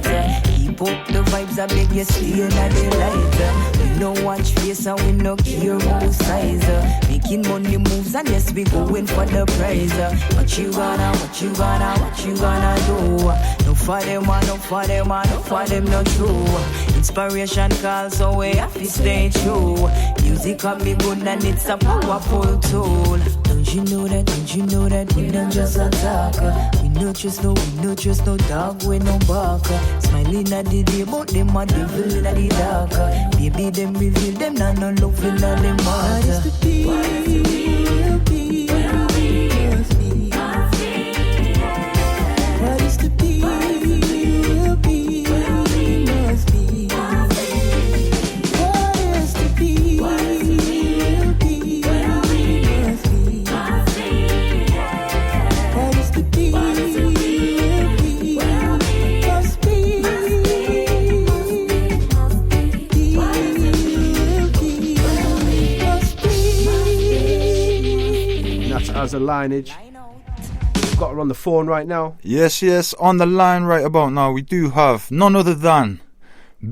night. Keep up the vibes, I beg you stay in the light. We no watch face and we no care about size. Making money moves and yes, we going for the prize. What you gonna do? No for them, no for them, no for them, no true. Inspiration calls, so we have to stay true. Music can be good and it's a powerful tool. Don't you know that we don't just attack. We no trust no dog, we no bark. Smiling at the day, but them a devil in the dark. Baby, them reveal them, now no love in the heart. What is the deal, baby? What is the deal, baby? Must be. What is the deal, baby? Must be. What is the deal, baby? Must be. That's Aza Lineage. We've got her on the phone right now. Yes, on the line right about now we do have none other than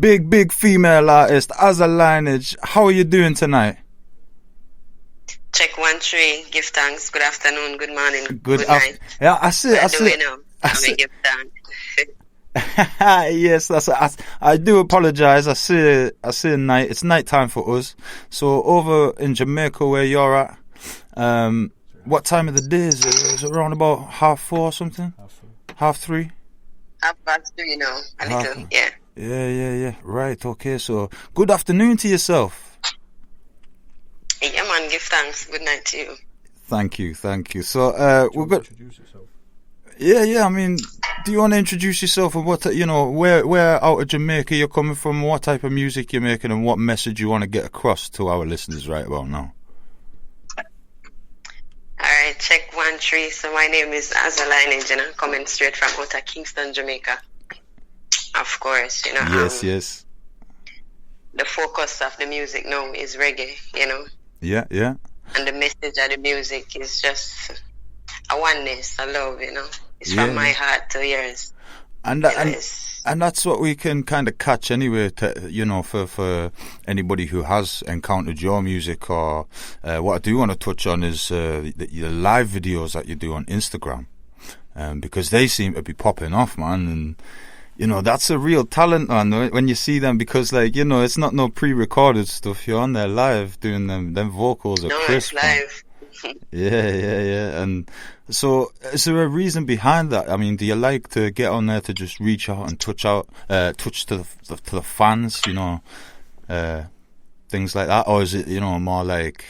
big female artist Aza Lineage. How are you doing tonight? Check 1 3. Give thanks. Good afternoon. Good morning. Good night. Yeah, I see. Give thanks. Yes, I do apologize. I see night. It's night time for us. So over in Jamaica where you're at, what time of the day is it? Is it around about 4:30 or something? 3:30? 3:30, a little, yeah. Yeah. Right, okay. So good afternoon to yourself. Yeah, man. Give thanks. Good night to you. Thank you. So we've got. Yeah. I mean, do you want to introduce yourself and what where out of Jamaica you're coming from, what type of music you're making, and what message you want to get across to our listeners right about now? Alright, check 1 3. So my name is Aza Lineage and I'm coming straight from out of Kingston, Jamaica. Of course, Yes. The focus of the music now is reggae, Yeah. And the message of the music is just a oneness, a love, It's from my heart to yours. And that's what we can kind of catch anyway, for anybody who has encountered your music. Or what I do want to touch on is the live videos that you do on Instagram, because they seem to be popping off, man. And that's a real talent, man, when you see them, because it's not no pre-recorded stuff. You're on there live doing them vocals are crisp. It's live. Yeah. And so, is there a reason behind that? I mean, do you like to get on there to just reach out and touch to the fans, things like that, or is it more like,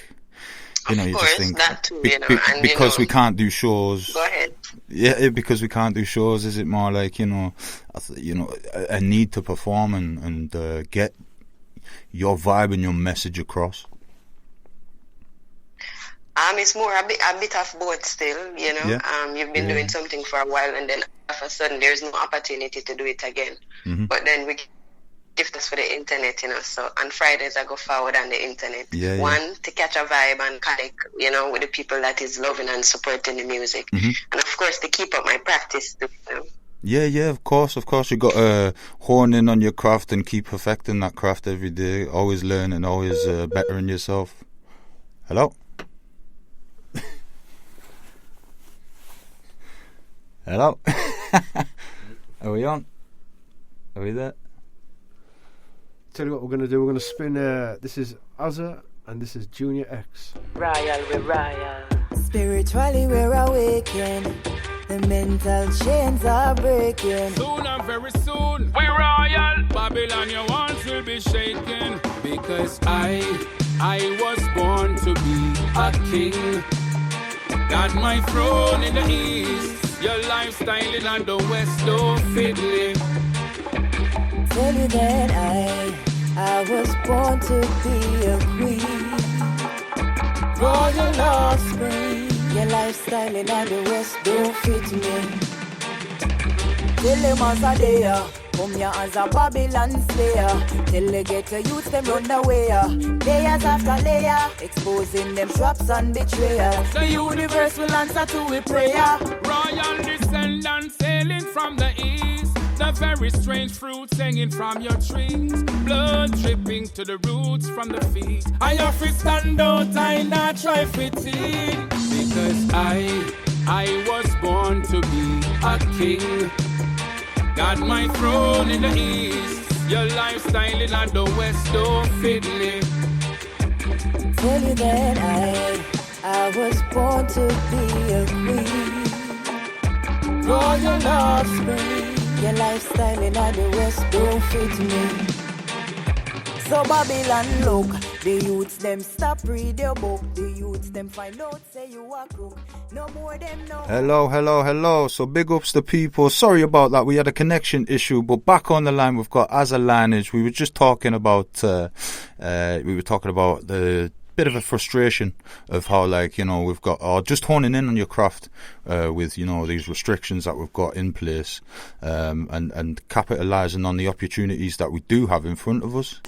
of you course, just think that too, because we can't do shows? Go ahead. Yeah, because we can't do shows. Is it more like a need to perform and get your vibe and your message across? It's more a bit of both still, Yeah. You've been doing something for a while and then all of a sudden there's no opportunity to do it again. Mm-hmm. But then we give this for the internet, So on Fridays I go forward on the internet. Yeah. One, to catch a vibe and connect, with the people that is loving and supporting the music. Mm-hmm. And of course to keep up my practice too, Yeah, of course. You got to hone in on your craft and keep perfecting that craft every day. Always learning, always bettering yourself. Hello? Hello? Are we on? Are we there? Tell you what we're going to do. We're going to spin. This is Aza and this is Junior X. Royal. Spiritually we're awakened. The mental chains are breaking. Soon and very soon, we royal. Babylon, your walls will be shaken. Because I was born to be a king. Got my throne in the east. Your lifestyle in on the west don't fit me. Tell you that I was born to be a queen. Royal offspring. Your lifestyle in on the west don't fit me. Tell them as a day, come here as a Babylon slayer. Till they get the youth them run away. Layers after layer, exposing them traps and betrayers. The universe will answer to a prayer. Royal descendants sailing from the east. The The very strange fruit hanging from your trees. Blood dripping to the roots from the feet. I have to stand out, I not try fitting. Because I was born to be a king. Got my throne in the east. Your lifestyle in the west don't fit me. Tell you that I was born to be a queen. Royal offspring. Your lifestyle in the west don't fit me. So Babylon look, the youths them stop read your book. The youths them find out say you are crook. No more them no. Hello. So big ups to people. Sorry about that. We had a connection issue, but back on the line we've got Aza Lineage. We were just talking about the bit of a frustration of how, like, you know, we've got, or just honing in on your craft with, you know, these restrictions that we've got in place, and capitalising on the opportunities that we do have in front of us.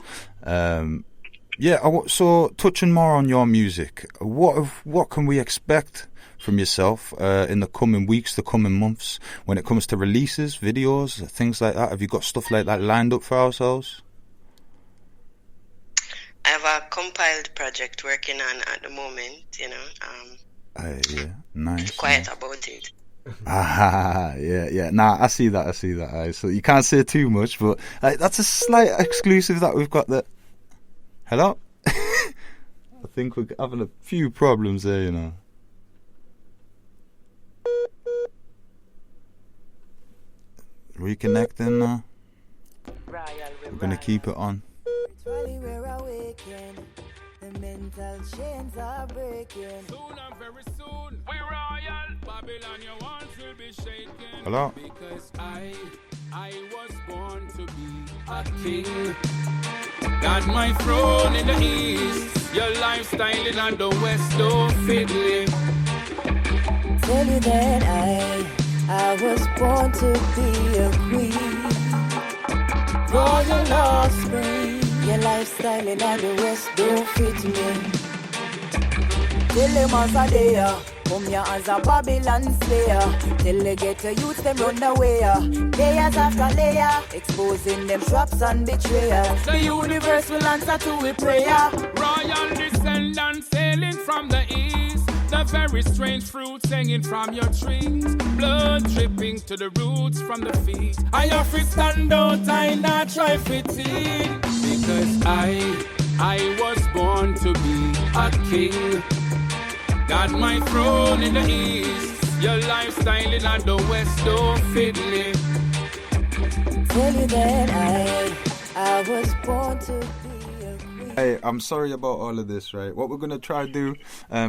So touching more on your music, what can we expect from yourself in the coming weeks, the coming months, when it comes to releases, videos, things like that? Have you got stuff like that lined up for ourselves? I have a compiled project working on at the moment, you know. Yeah, nice. Quiet about it. Yeah. Nah, I see that. So you can't say too much, but that's a slight exclusive that we've got there. Hello? I think we're having a few problems there, you know. Reconnecting now. We're going to keep it on. We're awakened. The mental chains are breaking. Soon and very soon, we royal. Babylon, your walls will be shaken. Hello? Because I was born to be a king. Got my throne in the east. Your lifestyle in the west don't fit me. Tell you that I was born to be a queen. Royal offspring. Your lifestyle in the west don't fit me. Tell them as a day, come here as a Babylon slayer. Till they get the youth them run away. Layers after layer, exposing them traps and betrayers. The universe will answer to a prayer. Royal descendants sailing from the east. The very strange fruits hanging from your trees. Blood dripping to the roots from the feet. I have to stand out, I not try fitting. Because I was born to be a king. Got my throne in the east. Your lifestyle in the west don't fit me. Tell you that I was born to be. Hey, I'm sorry about all of this, right? What we're going to try to do,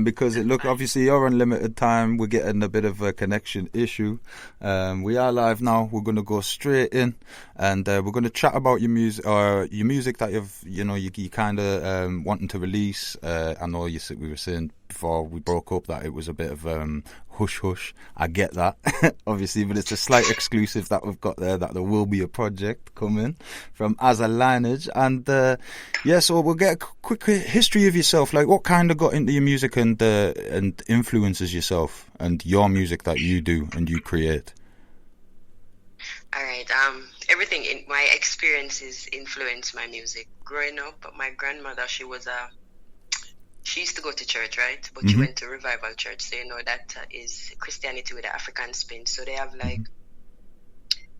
because obviously you're on limited time, we're getting a bit of a connection issue. We are live now. We're going to go straight in, and we're going to chat about your music, or your music that you kind of wanting to release. I know we were saying before we broke up that it was a bit of hush. I get that, obviously, but it's a slight exclusive that we've got there, that there will be a project coming from Aza Lineage. And so we'll get a quick history of yourself, like what kind of got into your music and influences yourself and your music that you do and you create. All right. Everything in my experiences influenced my music. Growing up, my grandmother, she used to go to church, right? But she went to revival church. So, you know, that is Christianity with the African spin. So they have like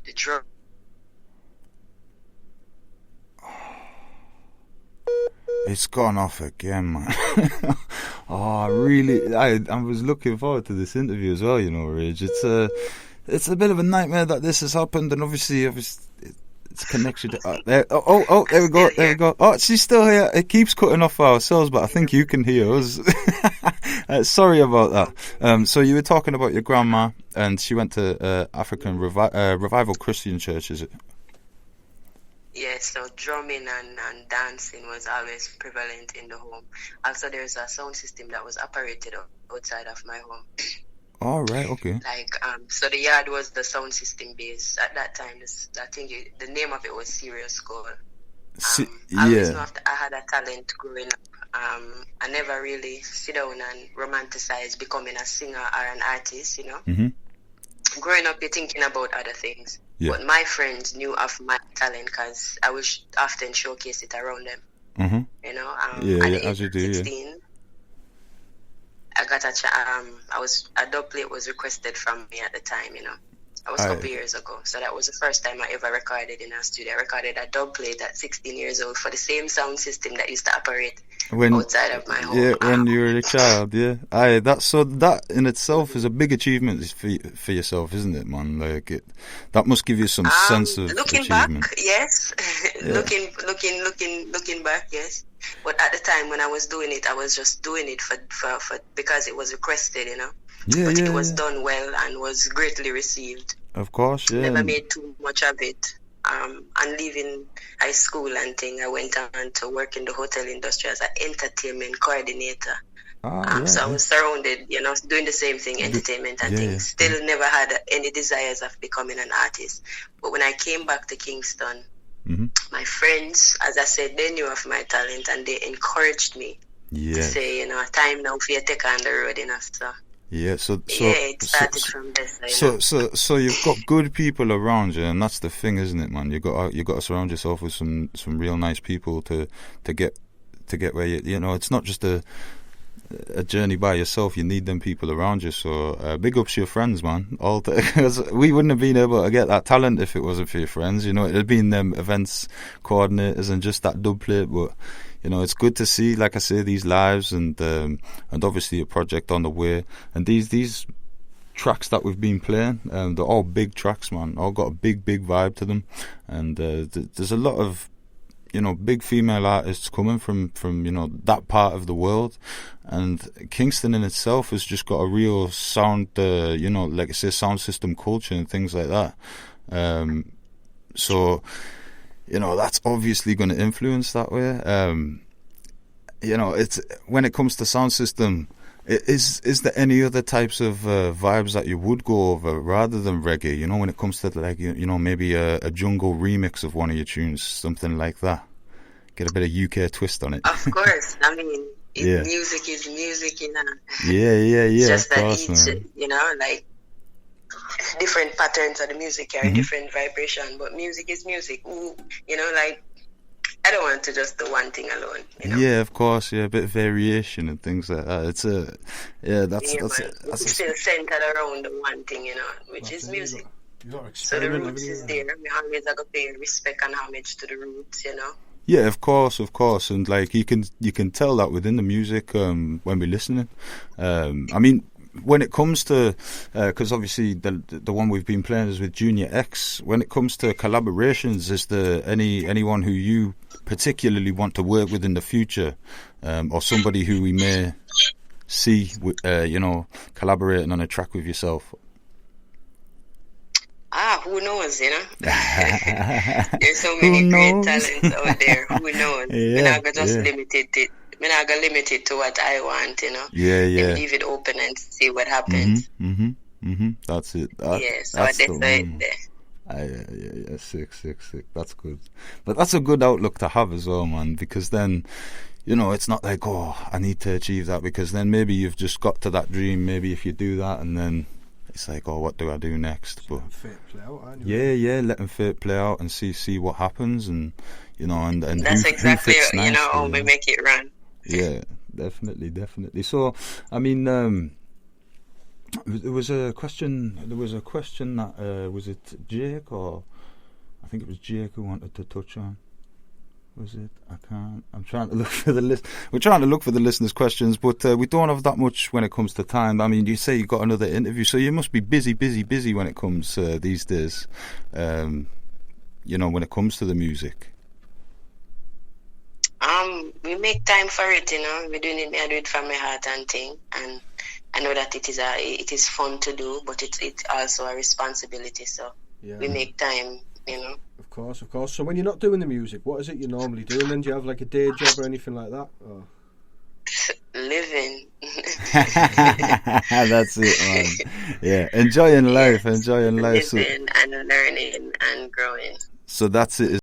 the drum. It's gone off again, man. I was looking forward to this interview as well, you know, Rage. It's a bit of a nightmare that this has happened, and obviously it's connection to there. There we go. Oh, she's still here. It keeps cutting off ourselves, but I think you can hear us. Sorry about that. So you were talking about your grandma, and she went to African Revival Christian Church, is it? Yes, so drumming and dancing was always prevalent in the home. Also, there's a sound system that was operated outside of my home. All right, okay. So the yard was the sound system base at that time. I think the name of it was Serious Goal. I always knew I had a talent growing up. I never really sit down and romanticize becoming a singer or an artist, you know. Mm-hmm. Growing up, you're thinking about other things. Yeah. But my friends knew of my talent because I was often showcase it around them. Mm-hmm. You know, Yeah, at yeah, the age as you of do, yeah. 16, I got a dub plate was requested from me at the time, you know. That was a couple years ago. So that was the first time I ever recorded in a studio. I recorded a dub plate at 16 years old for the same sound system that used to operate outside of my home. Yeah, when you were a child, yeah. That in itself is a big achievement for yourself, isn't it, man? Like that must give you some sense of looking achievement. back, yes. Yeah. looking back, yes. But at the time when I was doing it, I was just doing it for because it was requested, you know. Yeah, but yeah, it was done well and was greatly received. Of course, yeah. Never made too much of it. And leaving high school and thing, I went on to work in the hotel industry as an entertainment coordinator. So I was surrounded, you know, doing the same thing, entertainment and things. Still never had any desires of becoming an artist. But when I came back to Kingston, my friends, as I said, they knew of my talent and they encouraged me to say, you know, time now for you to take on the road, you know, so. Yeah, it started from this. So you've got good people around you, and that's the thing, isn't it, man? You got to surround yourself with some real nice people to get where you know. It's not just a journey by yourself. You need them people around you. So big ups to your friends, man. Because we wouldn't have been able to get that talent if it wasn't for your friends. You know, it'd been them events coordinators and just that dub plate, but. You know, it's good to see, like I say, these lives and obviously a project on the way. And these tracks that we've been playing, they're all big tracks, man. All got a big vibe to them. And there's a lot of, you know, big female artists coming from you know, that part of the world. And Kingston in itself has just got a real sound, you know, like I say, sound system culture and things like that. So... You know, that's obviously going to influence that way. You know, it's when it comes to sound system, is there any other types of vibes that you would go over rather than reggae? You know, when it comes to like you know, maybe a jungle remix of one of your tunes, something like that. Get a bit of UK twist on it. Of course, I mean, music is music, you know. Yeah. It's just of course, that man. you know, like. Different patterns of the music carry different vibration, but music is music. Ooh, you know, like I don't want to just do one thing alone. You know? Yeah, of course. Yeah, a bit of variation and things like that. It's that's still centered around the one thing, you know, which is music. So the roots is there. We always have to pay respect and homage to the roots, you know. Yeah, of course, and like you can tell that within the music when we're listening. I mean. When it comes to, because obviously the one we've been playing is with Junior X. When it comes to collaborations, is there anyone who you particularly want to work with in the future, or somebody who we may see, you know, collaborating on a track with yourself? Who knows, you know? There's so many great talents out there. Who knows? We're not going to just limit it. We're not going to limit it to what I want, you know? Yeah. And leave it open and see what happens. That's it. So that's the one. Yeah, sick. That's good. But that's a good outlook to have as well, man, because then, you know, it's not like, oh, I need to achieve that, because then maybe you've just got to that dream, maybe if you do that, and then it's like, oh, what do I do next? But let fate play out and see what happens, and you know, and that's exactly you know how we make it run. Yeah, definitely. So, I mean, there was a question that was it Jake, or I think it was Jake who wanted to touch on. Was it? I'm trying to look for the list. We're trying to look for the listeners' questions, but we don't have that much when it comes to time. I mean, you say you got another interview, so you must be busy when it comes these days. You know, when it comes to the music. We make time for it, you know. We're doing it. I do it from my heart and thing, and I know that it is fun to do, but it's also a responsibility. So we make time, you know. Of course. So when you're not doing the music, what is it you normally do? And then do you have like a day job or anything like that? Or? Living. That's it, man. Yeah, enjoying life. Living and learning and growing. So that's it.